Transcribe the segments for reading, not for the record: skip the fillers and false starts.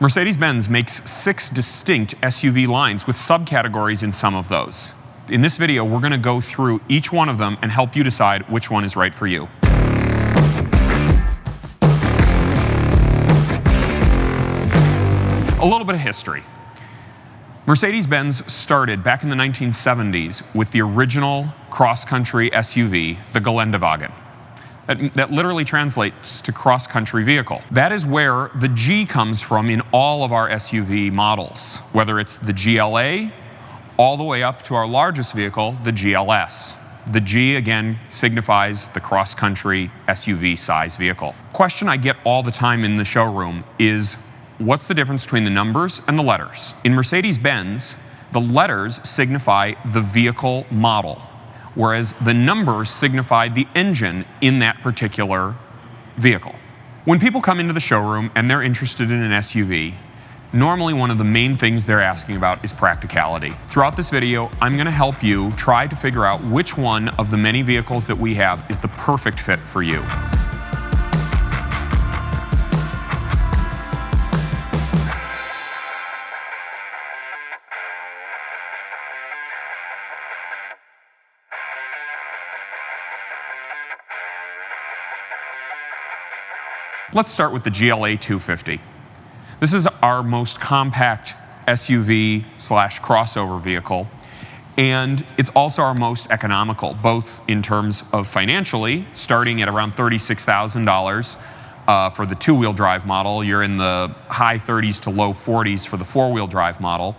Mercedes-Benz makes 6 distinct SUV lines with subcategories in some of those. In this video, we're going to go through each one of them and help you decide which one is right for you. A little bit of history. Mercedes-Benz started back in the 1970s with the original cross-country SUV, the Geländewagen. That literally translates to cross-country vehicle. That is where the G comes from in all of our SUV models, whether it's the GLA, all the way up to our largest vehicle, the GLS. The G, again, signifies the cross-country SUV size vehicle. Question I get all the time in the showroom is, what's the difference between the numbers and the letters? In Mercedes-Benz, the letters signify the vehicle model, whereas the numbers signify the engine in that particular vehicle. When people come into the showroom and they're interested in an SUV, normally one of the main things they're asking about is practicality. Throughout this video, I'm going to help you try to figure out which one of the many vehicles that we have is the perfect fit for you. Let's start with the GLA 250. This is our most compact SUV/crossover vehicle, and it's also our most economical, both in terms of financially, starting at around $36,000 for the two-wheel drive model. You're in the high 30s to low 40s for the four-wheel drive model,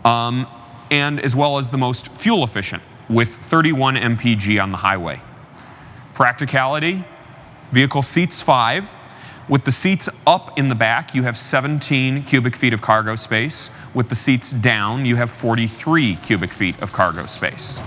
and as well as the most fuel efficient, with 31 mpg on the highway. Practicality, vehicle seats 5. With the seats up in the back, you have 17 cubic feet of cargo space. With the seats down, you have 43 cubic feet of cargo space.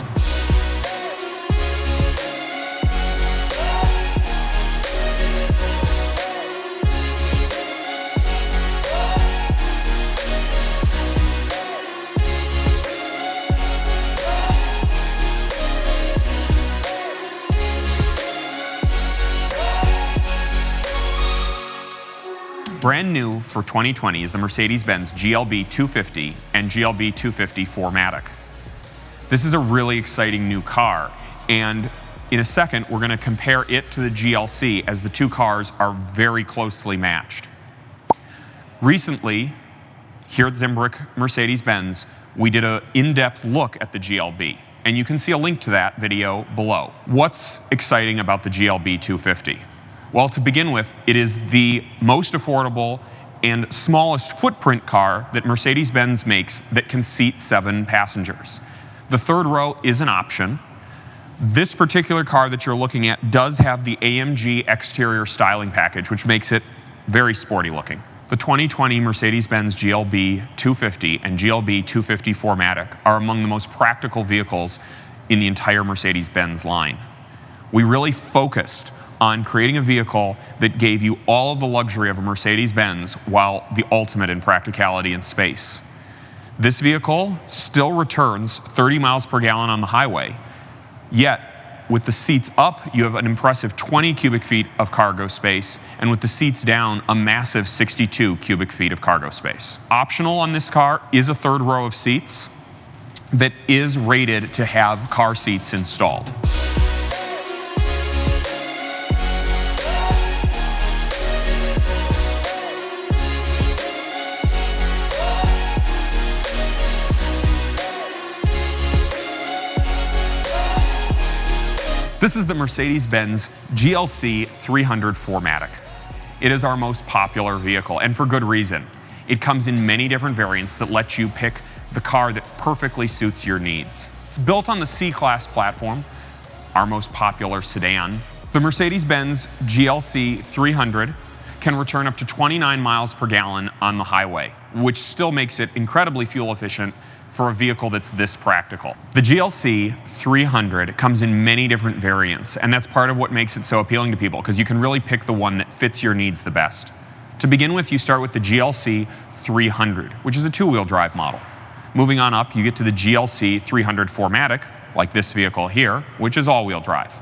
Brand new for 2020 is the Mercedes-Benz GLB 250 and GLB 250 4MATIC. This is a really exciting new car, and in a second we're going to compare it to the GLC, as the two cars are very closely matched. Recently, here at Zimbrick Mercedes-Benz, we did an in-depth look at the GLB, and you can see a link to that video below. What's exciting about the GLB 250? Well, to begin with, it is the most affordable and smallest footprint car that Mercedes-Benz makes that can seat 7 passengers. The third row is an option. This particular car that you're looking at does have the AMG exterior styling package, which makes it very sporty looking. The 2020 Mercedes-Benz GLB 250 and GLB 250 4MATIC are among the most practical vehicles in the entire Mercedes-Benz line. We really focused on creating a vehicle that gave you all of the luxury of a Mercedes-Benz while the ultimate in practicality and space. This vehicle still returns 30 miles per gallon on the highway, yet with the seats up, you have an impressive 20 cubic feet of cargo space, and with the seats down, a massive 62 cubic feet of cargo space. Optional on this car is a third row of seats that is rated to have car seats installed. This is the Mercedes-Benz GLC 300 4MATIC. It is our most popular vehicle, and for good reason. It comes in many different variants that let you pick the car that perfectly suits your needs. It's built on the C-Class platform, our most popular sedan. The Mercedes-Benz GLC 300 can return up to 29 miles per gallon on the highway, which still makes it incredibly fuel efficient for a vehicle that's this practical. The GLC 300 comes in many different variants, and that's part of what makes it so appealing to people, because you can really pick the one that fits your needs the best. To begin with, you start with the GLC 300, which is a two-wheel drive model. Moving on up, you get to the GLC 300 4MATIC, like this vehicle here, which is all-wheel drive.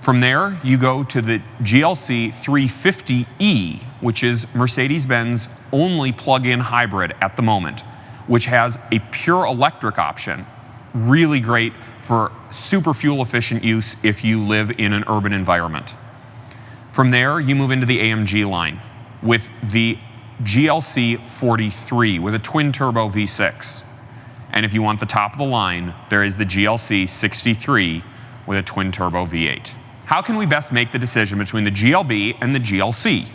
From there, you go to the GLC 350E, which is Mercedes-Benz only plug-in hybrid at the moment, which has a pure electric option. Really great for super fuel efficient use if you live in an urban environment. From there, you move into the AMG line with the GLC 43 with a twin-turbo V6. And if you want the top of the line, there is the GLC 63 with a twin-turbo V8. How can we best make the decision between the GLB and the GLC?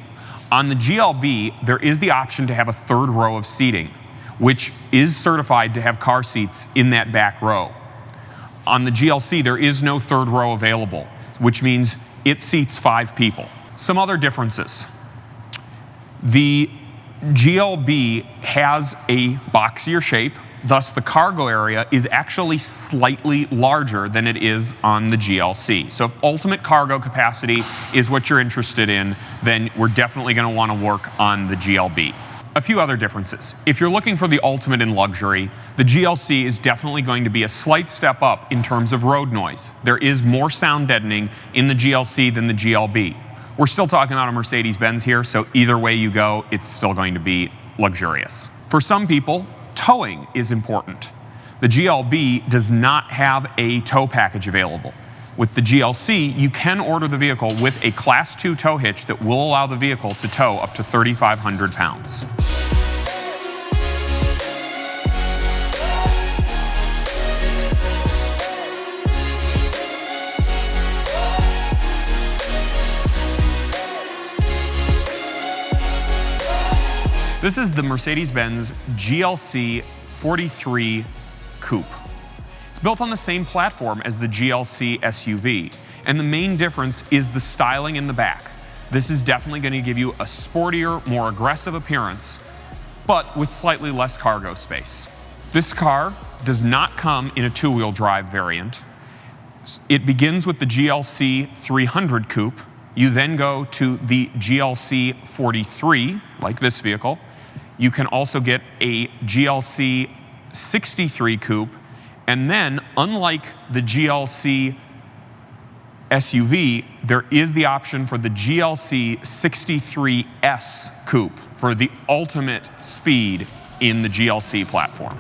On the GLB, there is the option to have a third row of seating, which is certified to have car seats in that back row. On the GLC, there is no third row available, which means it seats 5 people. Some other differences. The GLB has a boxier shape, thus the cargo area is actually slightly larger than it is on the GLC. So if ultimate cargo capacity is what you're interested in, then we're definitely going to want to work on the GLB. A few other differences. If you're looking for the ultimate in luxury, the GLC is definitely going to be a slight step up in terms of road noise. There is more sound deadening in the GLC than the GLB. We're still talking about a Mercedes-Benz here, so either way you go, it's still going to be luxurious. For some people, towing is important. The GLB does not have a tow package available. With the GLC, you can order the vehicle with a Class 2 tow hitch that will allow the vehicle to tow up to 3,500 pounds. This is the Mercedes-Benz GLC 43 Coupe. It's built on the same platform as the GLC SUV, and the main difference is the styling in the back. This is definitely going to give you a sportier, more aggressive appearance, but with slightly less cargo space. This car does not come in a two-wheel drive variant. It begins with the GLC 300 Coupe. You then go to the GLC 43, like this vehicle. You can also get a GLC 63 Coupe, and then, unlike the GLC SUV, there is the option for the GLC 63S Coupe for the ultimate speed in the GLC platform.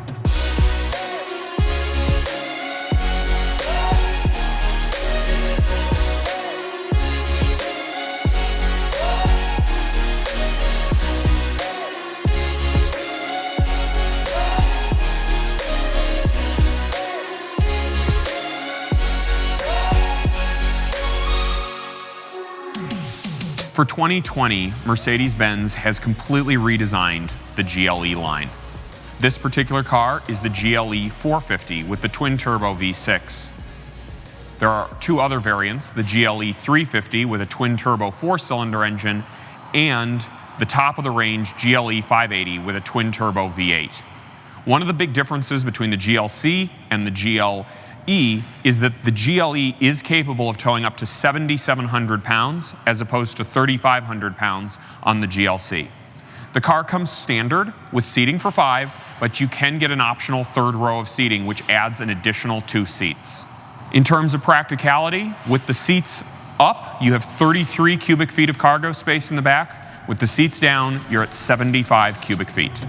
For 2020, Mercedes-Benz has completely redesigned the GLE line. This particular car is the GLE 450 with the twin-turbo V6. There are 2 other variants, the GLE 350 with a twin-turbo 4-cylinder engine, and the top-of-the-range GLE 580 with a twin-turbo V8. One of the big differences between the GLC and the GLE is that the GLE is capable of towing up to 7,700 pounds as opposed to 3,500 pounds on the GLC. The car comes standard with seating for 5, but you can get an optional third row of seating, which adds an additional 2 seats. In terms of practicality, with the seats up, you have 33 cubic feet of cargo space in the back. With the seats down, you're at 75 cubic feet.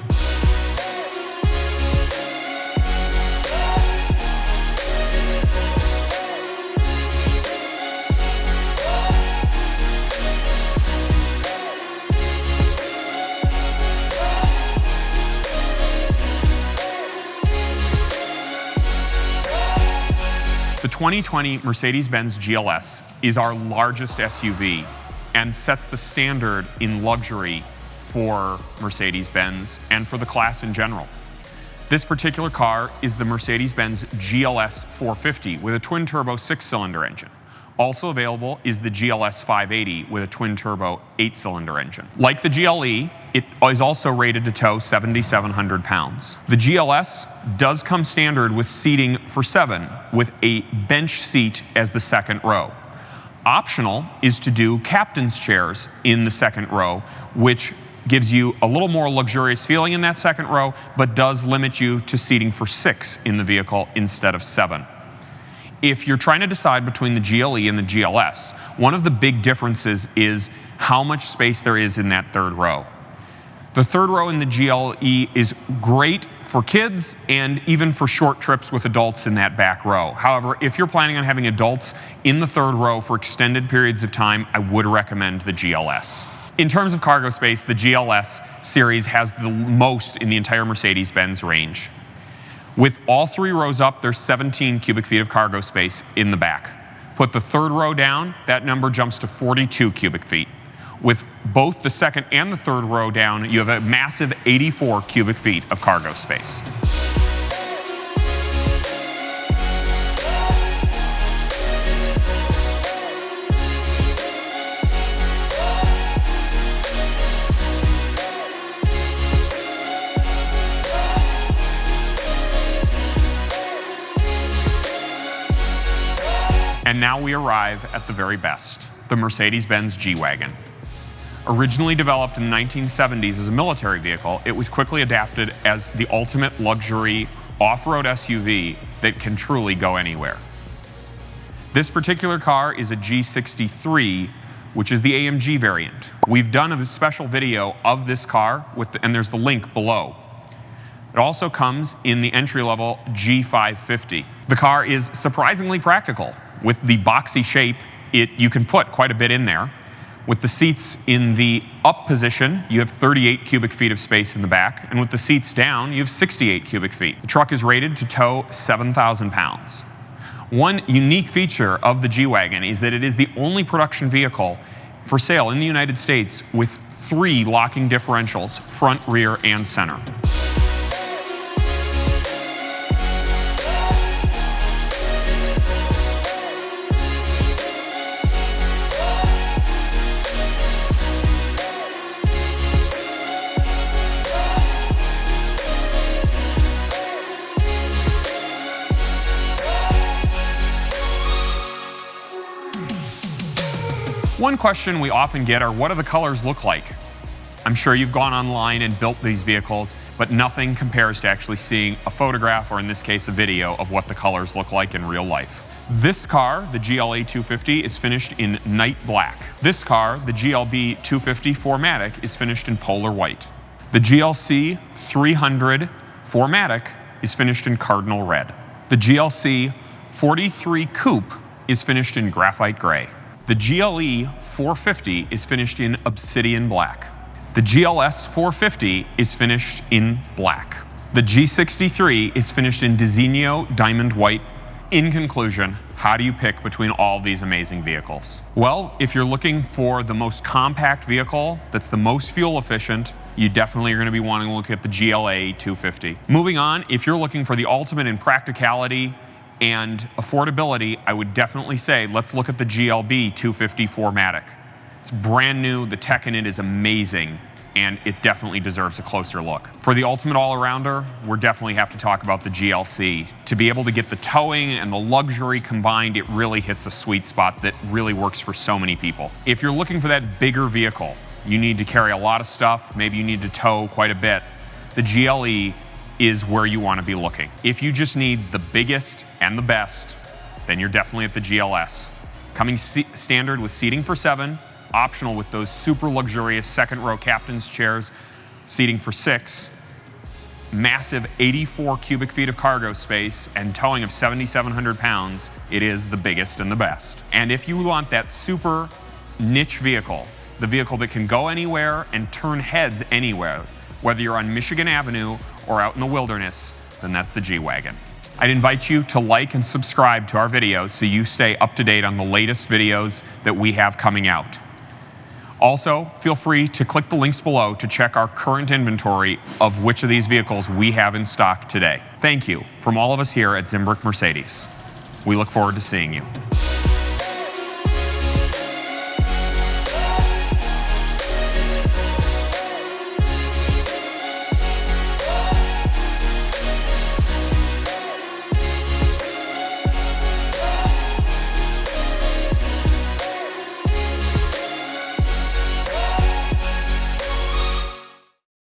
The 2020 Mercedes-Benz GLS is our largest SUV and sets the standard in luxury for Mercedes-Benz and for the class in general. This particular car is the Mercedes-Benz GLS 450 with a twin-turbo 6-cylinder engine. Also available is the GLS 580 with a twin-turbo 8-cylinder engine. Like the GLE, it is also rated to tow 7,700 pounds. The GLS does come standard with seating for 7, with a bench seat as the second row. Optional is to do captain's chairs in the second row, which gives you a little more luxurious feeling in that second row, but does limit you to seating for 6 in the vehicle instead of 7. if you're trying to decide between the GLE and the GLS, one of the big differences is how much space there is in that third row. The third row in the GLE is great for kids and even for short trips with adults in that back row. However, if you're planning on having adults in the third row for extended periods of time, I would recommend the GLS. In terms of cargo space, the GLS series has the most in the entire Mercedes-Benz range. With all three rows up, there's 17 cubic feet of cargo space in the back. Put the third row down, that number jumps to 42 cubic feet. With both the second and the third row down, you have a massive 84 cubic feet of cargo space. And now we arrive at the very best, the Mercedes-Benz G-Wagon. Originally developed in the 1970s as a military vehicle, it was quickly adapted as the ultimate luxury off-road SUV that can truly go anywhere. This particular car is a G63, which is the AMG variant. We've done a special video of this car, and there's the link below. It also comes in the entry-level G550. The car is surprisingly practical. With the boxy shape, you can put quite a bit in there. With the seats in the up position, you have 38 cubic feet of space in the back, and with the seats down, you have 68 cubic feet. The truck is rated to tow 7,000 pounds. One unique feature of the G-Wagon is that it is the only production vehicle for sale in the United States with 3 locking differentials, front, rear, and center. One question we often get are, what do the colors look like? I'm sure you've gone online and built these vehicles, but nothing compares to actually seeing a photograph, or in this case, a video of what the colors look like in real life. This car, the GLA 250, is finished in night black. This car, the GLB 250 4MATIC, is finished in polar white. The GLC 300 4MATIC is finished in cardinal red. The GLC 43 Coupe is finished in graphite gray. The GLE 450 is finished in obsidian black. The GLS 450 is finished in black. The G63 is finished in Designo diamond white. In conclusion, how do you pick between all these amazing vehicles? Well, if you're looking for the most compact vehicle that's the most fuel efficient, you definitely are going to be wanting to look at the GLA 250. Moving on, if you're looking for the ultimate in practicality and affordability, I would definitely say let's look at the GLB 250 4MATIC. It's brand new, the tech in it is amazing, and it definitely deserves a closer look. For the ultimate all-arounder, we'll definitely have to talk about the GLC. To be able to get the towing and the luxury combined, it really hits a sweet spot that really works for so many people. If you're looking for that bigger vehicle, you need to carry a lot of stuff, maybe you need to tow quite a bit, the GLE is where you want to be looking. If you just need the biggest and the best, then you're definitely at the GLS. Coming standard with seating for 7, optional with those super luxurious second row captain's chairs, seating for 6, massive 84 cubic feet of cargo space, and towing of 7,700 pounds, it is the biggest and the best. And if you want that super niche vehicle, the vehicle that can go anywhere and turn heads anywhere, whether you're on Michigan Avenue or out in the wilderness, then that's the G-Wagon. I'd invite you to like and subscribe to our videos so you stay up to date on the latest videos that we have coming out. Also, feel free to click the links below to check our current inventory of which of these vehicles we have in stock today. Thank you from all of us here at Zimbrick Mercedes. We look forward to seeing you.